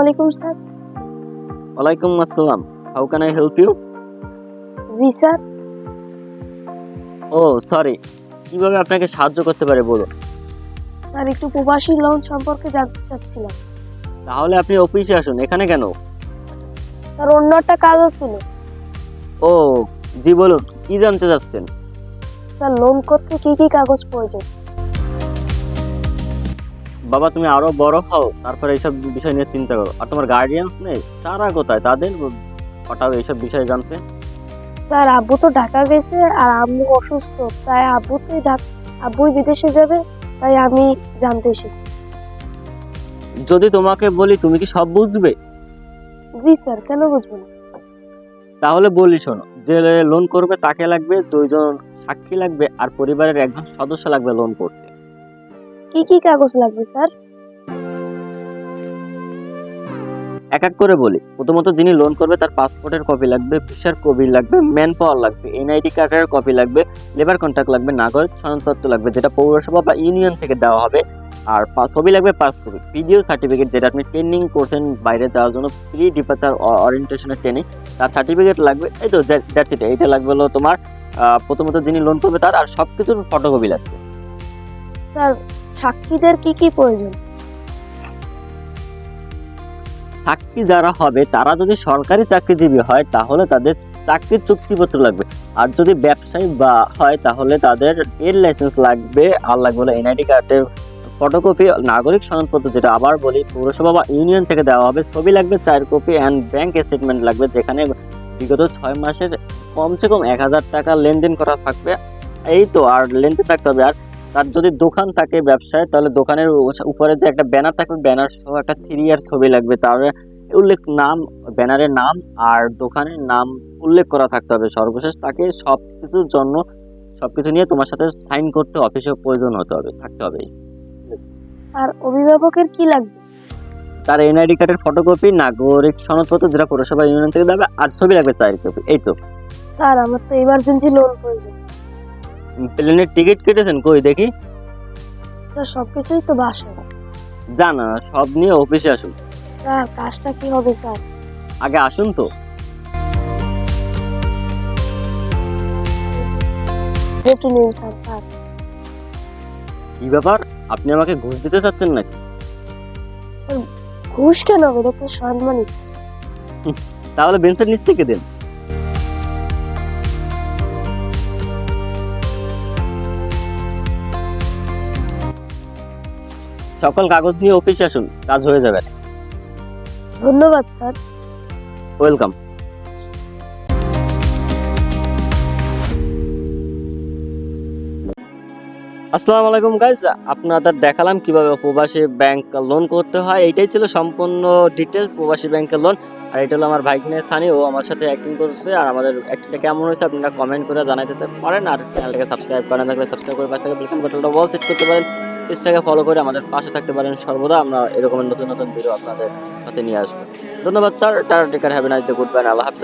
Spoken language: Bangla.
আলাইকুম স্যার। ওয়ালাইকুম আসসালাম। How can I help you? জি স্যার। ও সরি, কিভাবে আপনাকে সাহায্য করতে পারে বলুন? স্যার একটু প্রবাসী লোন সম্পর্কে জানতে চাচ্ছিলাম। তাহলে আপনি অফিসে আসুন, এখানে কেন? স্যার অন্য একটা কাজও ছিল। ও জি বলুন, কি জানতে চাচ্ছেন? স্যার লোন করতে কি কি কাগজ প্রয়োজন? বাবা তুমি আরো বড় হও, তারপরে এইসব বিষয় নিয়ে চিন্তা করো। আর তোমার গার্ডিয়ানস নেই, তারা কোথায়? তাদের পাঠাও এইসব বিষয়ে জানতে। স্যার আব্বু তো ঢাকা গেছে আর আম্মু অসুস্থ, তাই আব্বুই বিদেশে যাবে, তাই আমি জানতে এসেছি। যদি তোমাকে বলি তুমি কি সব বুঝবে? জি স্যার, কেন বুঝবো না? তাহলে বলি শোনো, যে লোন করবে তাকে লাগবে 2জন সাক্ষী লাগবে, আর পরিবারের একজন সদস্য লাগবে লোন করতে। কি কি কাগজ লাগবে স্যার? এক এক করে বলি। প্রথমত যিনি লোন করবে তার পাসপোর্টের কপি লাগবে, ভিসার কপি লাগবে, ম্যান পাওয়ার লাগবে, এনআইডি কার্ডের কপি লাগবে, লেবার কন্ট্রাক্ট লাগবে, নাগরিক সনদপত্র লাগবে যেটা পৌরসভা বা ইউনিয়ন থেকে দেওয়া হবে, আর ছবি লাগবে 5 কপি, পিডিও সার্টিফিকেট যেটা আপনি ট্রেনিং করছেন বাইরে যাওয়ার জন্য, প্রি ডিপার্চার অরিয়েন্টেশনের ট্রেনিং, তার সার্টিফিকেট লাগবে। এই তো দ্যাটস ইট। এইটা লাগবে হলো তোমার প্রথমত যিনি লোন করবে তার, আর সবকিছুর ফটোকপি লাগবে। স্যার সাক্ষীদের কি কি প্রয়োজন? সাক্ষী যারা হবে তারা যদি সরকারি চাকরিজীবী হয় তাহলে তাদের চাকরির চুক্তিপত্র লাগবে, আর যদি ব্যবসায়ী বা হয় তাহলে তাদের ট্রেড লাইসেন্স লাগবে, আর লাগবে হলো এনআইডি কার্ডের ফটোকপি, নাগরিক সনদপত্র যেটা আবার বলি পৌরসভা বা ইউনিয়ন থেকে দেওয়া হবে, ছবি লাগবে 4 কপি, অ্যান্ড ব্যাংক স্টেটমেন্ট লাগবে যেখানে বিগত 6 মাসের কমসে কম 1000 টাকা লেনদেন করা থাকবে। এই তো, আর লেনদেন থাকতে হবে। আর তার যদি দোকান থাকে ব্যবসায় তাহলে দোকানের উপরে যে একটা ব্যানার থাকবে, ব্যানার সহ একটা 3 ইয়ার ছবি লাগবে, তার উল্লেখ নাম, ব্যানারের নাম আর দোকানের নাম উল্লেখ করা থাকতে হবে। সর্বশেষ তাকে সবকিছুর জন্য সবকিছু নিয়ে তোমার সাথে সাইন করতে অফিসে প্রয়োজন থাকতে হবে। আর অভিভাবকের কি লাগবে? তার এনআইডি কার্ডের ফটোকপি, নাগরিক সনদপত্র যেটা পৌরসভা ইউনিয়ন থেকে দেবে, আর ছবি লাগবে 4 কপি। এই তো। স্যার আমার তো ইমার্জেন্সি লোন প্রয়োজন। প্লেনের টিকিট কেটেছেন? কই দেখি। স্যার সবকিছুই তো বাসায়। জানা সব নিয়ে অফিসে আসুন। স্যার কাজটা কি হবে স্যার? আগে আসুন তো। একটু নিন স্যার। স্যার কি ব্যাপার, আপনি আমাকে ঘুষ দিতে চাচ্ছেন নাকি? ঘুষ কেন হবে? এটা তো সম্মানিত। তাহলে বেঞ্চের নিচ থেকে দেন। সকল কাগজ নিয়ে অফিসে আসুন, কাজ হয়ে যাবে। ধন্যবাদ স্যার। ওয়েলকাম। আসসালামু আলাইকুম গাইস, আপনাদের দেখালাম কিভাবে প্রবাসী ব্যাংক লোন করতে হয়। এইটাই ছিল সম্পূর্ণ ডিটেলস প্রবাসী ব্যাংকের লোন। আর এটা হলো আমার ভাইগনে সানি, ও আমার সাথে অ্যাক্টিং করছে। আর আমাদের অ্যাক্টিংটা কেমন হয়েছে আপনারা কমেন্ট করে জানাতে পারেন। আর চ্যানেলটাকে সাবস্ক্রাইব করেন থাকলে সাবস্ক্রাইব করে পাশে থাকা বেল বাটনটা অল সেট করতে পারেন। পেজটাকে ফলো করে আমাদের পাশে থাকতে পারেন সর্বদা। আমরা এরকম নতুন নতুন ভিডিও আপনাদের কাছে নিয়ে আসবো। ধন্যবাদ sir. Tata, take care, have a nice day, good bye, আল্লাহ হাফেজ।